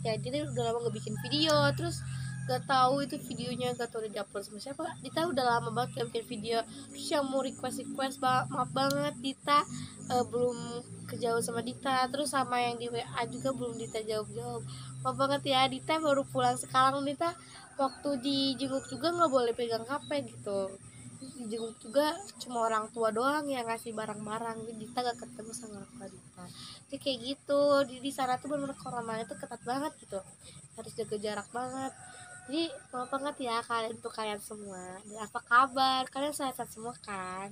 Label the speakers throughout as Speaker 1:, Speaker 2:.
Speaker 1: ya dia udah lama gak bikin video, terus gak tahu itu videonya, gak tahu udah diupload sama siapa. Dita udah lama banget gak bikin video, terus yang mau request maaf banget Dita belum kejawab sama Dita, terus sama yang di WA juga belum Dita jawab. Maaf banget ya Dita, baru pulang sekarang. Dita waktu dijenguk juga nggak boleh pegang HP gitu, dijenguk juga cuma orang tua doang yang ngasih barang-barang, jadi Dita gak ketemu sama orang tua Dita. Jadi kayak gitu, di sana tuh benar-benar coronanya tuh ketat banget gitu, harus jaga jarak banget. Jadi maaf banget ya kalian, untuk kalian semua. Dan apa kabar, kalian sehat semua kan?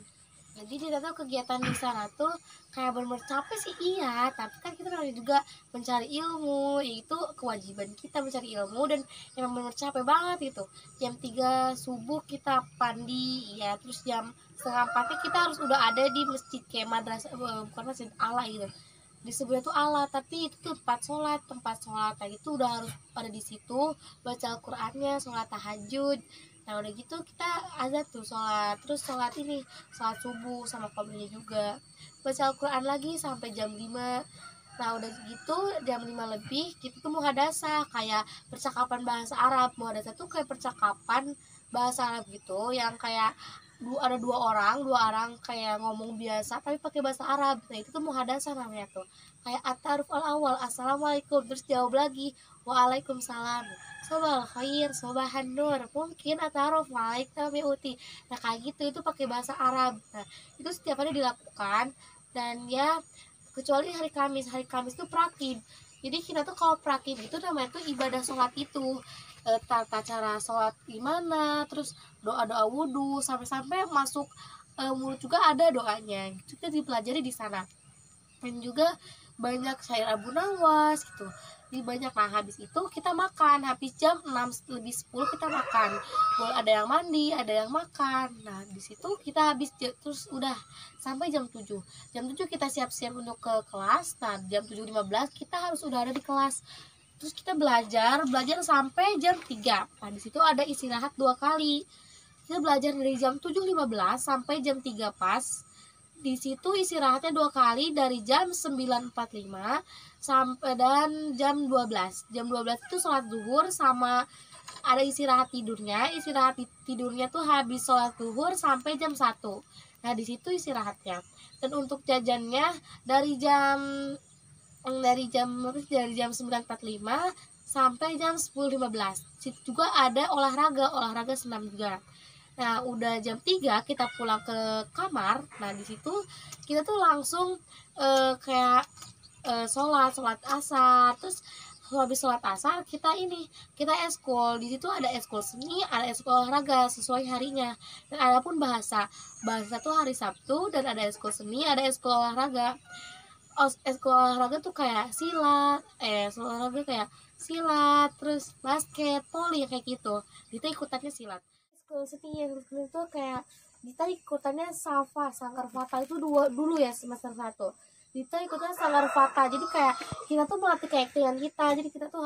Speaker 1: Jadi Dita tuh kegiatan di sana tuh kayak bener-bener capek sih iya, tapi kan kita namanya juga mencari ilmu, itu kewajiban kita mencari ilmu, dan emang bener-bener capek banget itu. Jam 3 subuh kita pandi ya, terus jam setengah 4 kita harus udah ada di masjid kayak madrasah, bukan masjid ala gitu, di sebelah tuh Allah, tapi itu tuh tempat sholat nah itu udah harus ada di situ, baca Al-Qur'annya, sholat tahajud. Nah udah gitu kita azan tuh sholat, terus sholat subuh sama qabliyah juga, baca Al-Qur'an lagi sampai jam 5. Nah udah gitu jam 5 lebih kita tuh muhadasah, kayak percakapan bahasa Arab. Muhadasah tuh kayak percakapan bahasa Arab gitu, yang kayak ada dua orang kayak ngomong biasa tapi pakai bahasa Arab. Nah itu tuh muhadasah namanya tuh, kayak at-ta'aruf al-awal, assalamualaikum, terus jawab lagi waalaikumsalam, sobal khair, sobahan nur, mungkin at-ta'aruf waalaikum uti. Nah kayak gitu, itu pakai bahasa Arab. Nah itu setiap hari dilakukan, dan ya kecuali hari Kamis tuh prakib. Jadi kita tuh kalau prakib itu namanya tuh ibadah sholat itu, tata cara sholat gimana, terus doa-doa wudhu, sampai-sampai masuk mulut juga ada doanya, itu kita dipelajari di sana. Dan juga banyak syair Abu Nawas gitu, di banyak. Nah habis itu kita makan, habis jam 6 lebih 10 kita makan, boleh ada yang mandi ada yang makan. Nah di situ kita habis terus udah sampai jam 7 kita siap-siap untuk ke kelas. Nah jam 7:15 kita harus udah ada di kelas, terus kita belajar sampai jam 3. Nah di situ ada istirahat 2 kali, kita belajar dari jam 7:15 sampai jam 3 pas. Di situ istirahatnya 2 kali, dari jam 9.45 sampai dan jam 12. Jam 12 itu sholat zuhur sama ada istirahat tidurnya tuh habis sholat zuhur sampai jam 1. Nah di situ istirahatnya. Dan untuk jajannya dari jam dari jam 9.45 sampai jam 10.15. Situ juga ada olahraga senam juga. Nah udah jam 3 kita pulang ke kamar. Nah di situ kita tuh langsung kayak sholat asar. Terus habis sholat asar kita eskul. Di situ ada eskul seni, ada eskul olahraga sesuai harinya. Dan ada pun bahasa tuh hari Sabtu, dan ada eskul seni, ada eskul olahraga. Eskul olahraga tuh kayak silat, terus basket, voli kayak gitu. Kita ikutannya silat. Eskul seni itu kayak Dita ikutannya Sanggar Fata itu dulu ya, semester 1. Dita ikutnya Sanggar Fata. Jadi kayak kita tuh melatih keaktingan kita. Jadi kita tuh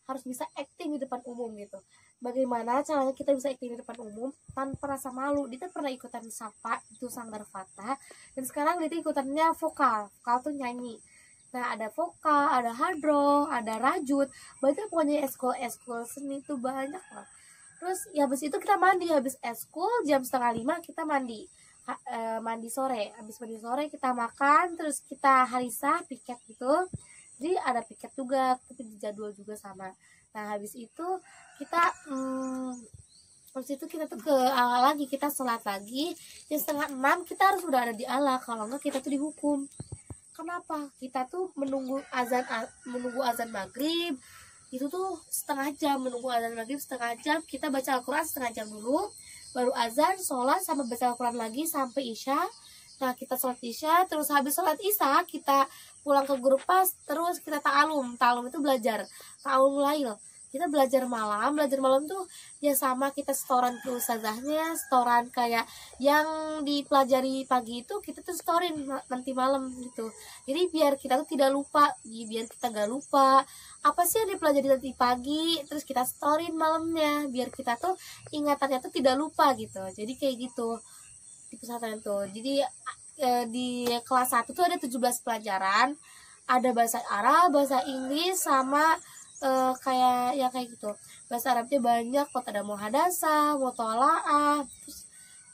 Speaker 1: harus bisa acting di depan umum gitu. Bagaimana caranya kita bisa acting di depan umum tanpa rasa malu? Dita pernah ikutan Sapa, itu Sanggar Fata. Dan sekarang Dita ikutannya vokal tuh nyanyi. Nah ada vokal, ada hadroh, ada rajut, banyak pokoknya eskul seni itu banyak lah. Terus ya habis itu kita mandi, habis eskul jam 4:30 kita mandi. Mandi sore, habis mandi sore kita makan, terus kita harisah piket gitu. Jadi ada piket juga, tapi dijadwal juga sama. Nah habis itu kita tuh ke ala lagi, kita sholat lagi. Jam 5:30 kita harus udah ada di ala, kalau enggak kita tuh dihukum. Kenapa? Kita tuh menunggu azan maghrib itu tuh setengah jam, kita baca Al-Quran setengah jam dulu, baru azan, sholat, sama baca Al-Quran lagi sampai isya. Nah kita sholat isya, terus habis sholat isya kita pulang ke guru pas, terus kita ta'alum itu belajar ta'alum lail. Kita belajar malam tuh ya sama kita setoran ke ustazahnya, setoran kayak yang dipelajari pagi itu kita tuh setorin nanti malam gitu. Jadi biar kita tuh tidak lupa, biar kita gak lupa apa sih yang dipelajari nanti pagi, terus kita setorin malamnya biar kita tuh ingatannya tuh tidak lupa gitu. Jadi kayak gitu di pesantren tuh. Jadi di kelas 1 tuh ada 17 pelajaran, ada bahasa Arab, bahasa Inggris, sama kayak ya kayak gitu. Bahasa Arabnya banyak, kok ada muhadasah, mutolaah, terus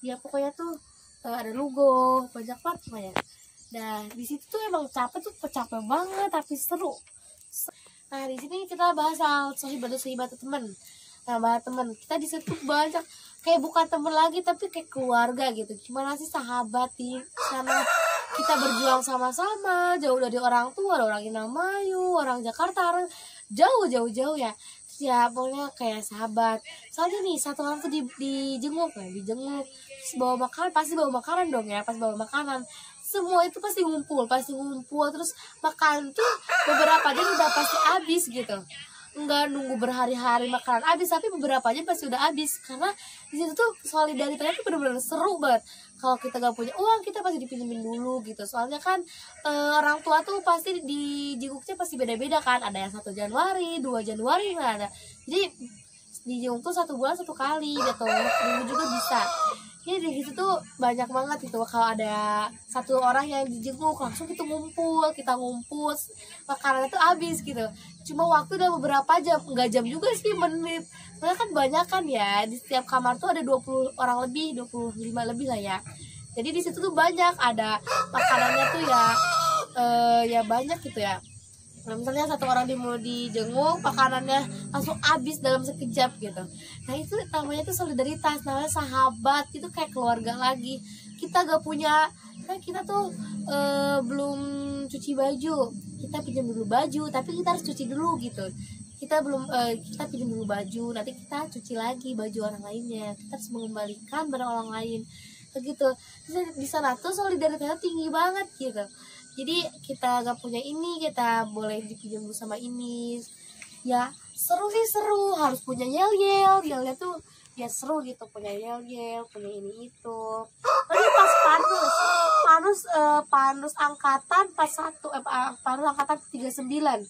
Speaker 1: ya pokoknya tuh ada lugo, banyak banget pokoknya. Nah di situ tuh emang capek banget tapi seru. Nah di sini kita bahas soal sohibatu teman. Nah bahas teman kita di situ banyak, kayak bukan teman lagi tapi kayak keluarga gitu. Gimana sih sahabat di sana, kita berjuang sama-sama jauh dari orang tua, ada orang Indramayu, orang Jakarta, orang jauh ya. Ya pokoknya kayak sahabat. Soalnya nih satu orang tuh dijenguk, terus bawa makanan, pasti bawa makanan dong ya. Pas bawa makanan semua itu pasti ngumpul terus makan tuh beberapa aja udah pasti habis gitu, nggak nunggu berhari-hari makanan habis, tapi beberapa aja pasti udah habis. Karena di situ tuh solidaritasnya tuh bener-bener seru banget. Kalau kita gak punya uang, kita pasti dipinjemin dulu gitu. Soalnya kan orang tua tuh pasti di jenguknya pasti beda-beda kan. Ada yang 1 Januari, 2 Januari nggak ada. Jadi di jenguk tuh 1 bulan 1 kali gitu. Minggu juga bisa. Jadi di situ tuh banyak banget gitu. Kalau ada 1 orang yang dijenguk, langsung kita ngumpul makanannya tuh habis gitu. Cuma waktu udah beberapa jam, enggak jam juga sih, menit. Soalnya kan banyak kan ya, di setiap kamar tuh ada 20 orang lebih, 25 lebih lah ya. Jadi di situ tuh banyak, ada makanannya tuh ya banyak gitu ya. Nah, misalnya 1 orang mau dijenguk, makanannya langsung habis dalam sekejap gitu. Nah itu namanya tuh solidaritas, namanya sahabat, itu kayak keluarga lagi. Kita gak punya, kita tuh belum cuci baju, kita pinjam dulu baju, tapi kita harus cuci dulu gitu. Kita pinjam dulu baju, nanti kita cuci lagi baju orang lainnya, kita harus mengembalikan barang orang lain begitu. Di sana tuh solidaritasnya tinggi banget gitu. Jadi kita gak punya ini, kita boleh dipinjam dulu sama ini. Ya seru sih, seru. Harus punya yel-yelnya tuh ya seru gitu, punya yel-yel, punya ini itu. Tapi pas Pandus angkatan pas 1 Pandus angkatan 39.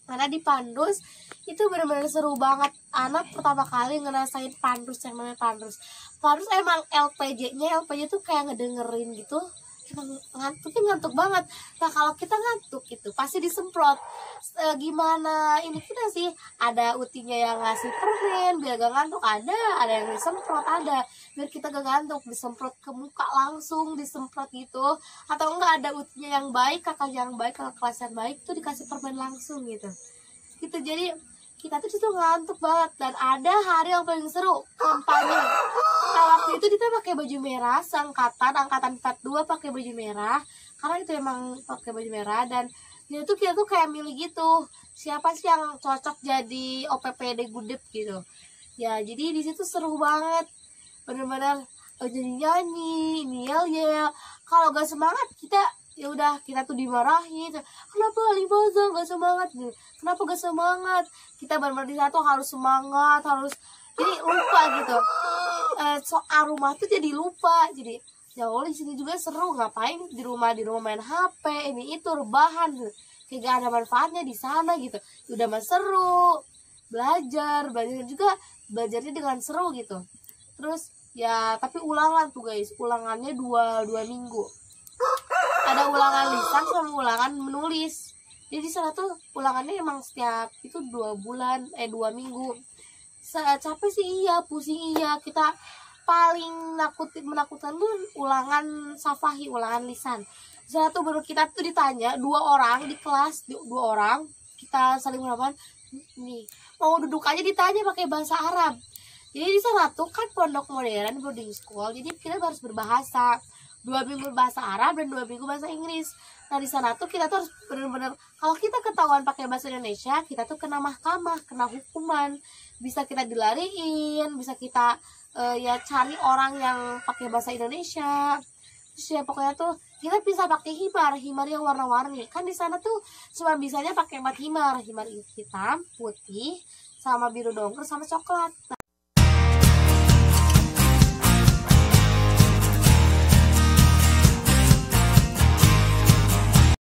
Speaker 1: Karena di Pandus itu benar-benar seru banget. Anak pertama kali ngerasain Pandus, yang namanya Pandus emang LPJ tuh kayak ngedengerin gitu. Emang ngantuk banget. Nah kalau kita ngantuk gitu pasti disemprot. Gimana ini kita sih, ada utinya yang ngasih permen biar gak ngantuk, ada yang disemprot, ada biar kita gak ngantuk, disemprot ke muka langsung, disemprot gitu. Atau enggak ada utinya yang baik, kakak kelas yang baik tuh dikasih permen langsung gitu. Jadi kita tuh disitu ngantuk banget. Dan ada hari yang paling seru, kampanye. Nah waktu itu kita pakai baju merah, angkatan 42 pakai baju merah, karena itu emang pakai baju merah. Dan kita tuh kayak milih gitu, siapa sih yang cocok jadi OPPD Gudep gitu ya. Jadi di situ seru banget, bener-bener nyanyi yel. Kalau gak semangat kita ya udah, kita tuh dimarahin, kenapa Libaza gak semangat, kita benar-benar di satu harus semangat, harus jadi lupa gitu. Soal rumah tuh jadi lupa, jadi ya Allah di sini juga seru, ngapain di rumah main HP ini itu rebahan, kayak gak ada manfaatnya di sana gitu. Udah mah seru, belajarnya juga belajarnya dengan seru gitu. Terus ya tapi ulangan tuh guys, ulangannya dua minggu. Ada ulangan lisan sama ulangan menulis. Jadi di sana tuh ulangannya emang setiap itu 2 minggu. Capek sih iya, pusing iya. Kita paling menakutkan tuh ulangan safahi, ulangan lisan. Di sana tuh baru kita tuh ditanya 2 orang di kelas, 2 orang kita saling menghafal. Nih mau duduk aja ditanya pakai bahasa Arab. Jadi di sana tuh kan pondok modern, boarding school, jadi kita harus berbahasa. 2 minggu bahasa Arab dan 2 minggu bahasa Inggris. Nah di sana tuh kita tuh harus benar-benar, kalau kita ketahuan pakai bahasa Indonesia, kita tuh kena mahkamah, kena hukuman, bisa kita dilariin, bisa kita ya cari orang yang pakai bahasa Indonesia. Terus ya pokoknya tuh kita bisa pakai himar yang warna-warni. Kan di sana tuh cuma bisanya pakai 4 himar hitam, putih, sama biru dongker, sama coklat.